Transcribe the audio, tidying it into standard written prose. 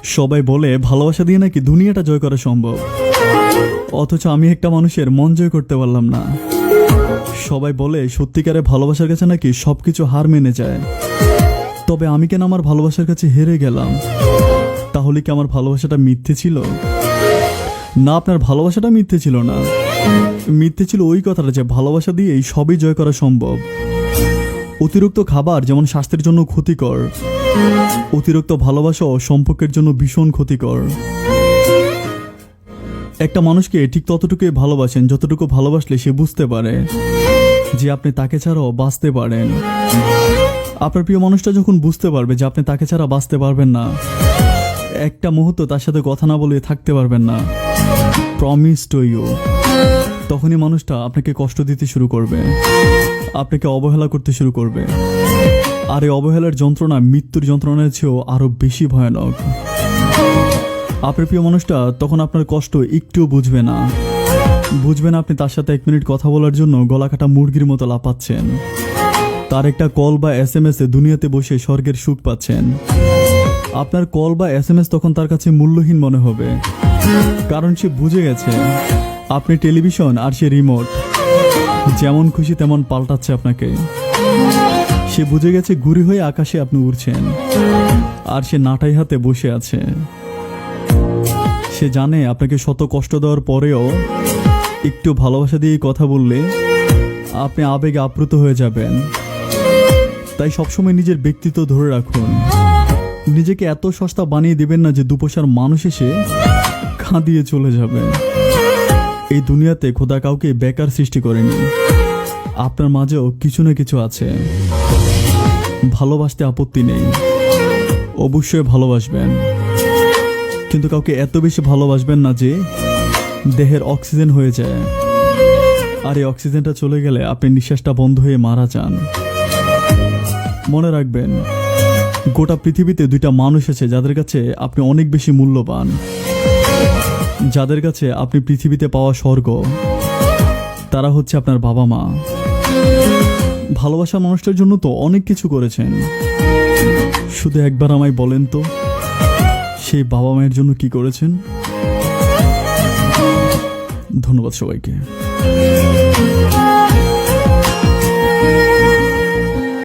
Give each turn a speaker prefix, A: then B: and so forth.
A: সবাই বলে ভালোবাসা দিয়ে নাকি দুনিয়াটা জয় করা সম্ভব, অথচ আমি একটা মানুষের মন জয় করতে পারলাম না। সবাই বলে সত্যিকারে ভালোবাসার কাছে নাকি সবকিছু হার মেনে যায়, তবে আমি কেন আমার ভালোবাসার কাছে হেরে গেলাম? তাহলে কি আমার ভালোবাসাটা মিথ্যে ছিল? না, আপনার ভালোবাসাটা মিথ্যে ছিল না, মিথ্যে ছিল ওই কথাটা যে ভালোবাসা দিয়েই সবই জয় করা সম্ভব। অতিরিক্ত খাবার যেমন স্বাস্থ্যের জন্য ক্ষতিকর, অতিরিক্ত ভালোবাসাও সম্পর্কের জন্য ভীষণ ক্ষতিকর। একটা মানুষকে ঠিক ততটুকুই ভালোবাসেন যতটুকু ভালোবাসলে সে বুঝতে পারে যে আপনি তাকে ছাড়াও বাঁচতে পারেন। আপনার প্রিয় মানুষটা যখন বুঝতে পারবে যে আপনি তাকে ছাড়া বাঁচতে পারবেন না, একটা মুহূর্ত তার সাথে কথা না বলে থাকতে পারবেন না, প্রমিস টু ইউ, তখনই মানুষটা আপনাকে কষ্ট দিতে শুরু করবে, আপনাকে অবহেলা করতে শুরু করবে। আর এই অবহেলার যন্ত্রণা মৃত্যুর যন্ত্রণার চেয়েও আরো বেশি ভয়ানক। আপনার প্রিয় মানুষটা তখন আপনার কষ্ট একটুও বুঝবে না, বুঝবে না আপনি তার সাথে 1 মিনিট কথা বলার জন্য গলা কাটা মুরগির মতো লাফাচ্ছেন, তার একটা কল বা SMS এ দুনিয়াতে বসে স্বর্গের সুখ পাচ্ছেন। আপনার কল বা SMS তখন তার কাছে মূল্যহীন মনে হবে, কারণ সে বুঝে গেছে আপনি টেলিভিশন আর সে রিমোট, যেমন খুশি তেমন পাল্টাচ্ছে আপনাকে। সে বুঝে গেছে ঘুড়ি হয়ে আকাশে আপনি উড়ছেন, আর সে নাটাই হাতে বসে আছে। সে জানে আপনাকে শত কষ্ট দেওয়ার পরেও একটু ভালোবাসা দিয়ে কথা বললে আপনি আবেগে আপ্লুত হয়ে যাবেন। তাই সবসময় নিজের ব্যক্তিত্ব ধরে রাখুন, নিজেকে এত সস্তা বানিয়ে দিবেন না যে দুপয়সার মানুষ এসে কাঁদিয়ে চলে যাবে। এই দুনিয়াতে খোদা কাউকে বেকার সৃষ্টি করেনি, আপনার মাঝেও কিছু না কিছু আছে। ভালোবাসতে আপত্তি নেই, অবশ্যই ভালোবাসবেন, কিন্তু কাউকে এত বেশি ভালোবাসবেন না যে দেহের অক্সিজেন হয়ে যায়, আর এই অক্সিজেনটা চলে গেলে আপনি নিঃশ্বাসটা বন্ধ হয়ে মারা যান। মনে রাখবেন, গোটা পৃথিবীতে 2টা মানুষ আছে যাদের কাছে আপনি অনেক বেশি মূল্যবান, যাদের কাছে আপনি পৃথিবীতে পাওয়া স্বর্গ। তারা হচ্ছে আপনার বাবা মা। ভালোবাসা মানুষটার জন্য তো অনেক কিছু করেছেন, শুধু একবার আমায় বলেন তো সেই বাবা মায়ের জন্য কি করেছেন? ধন্যবাদ সবাইকে।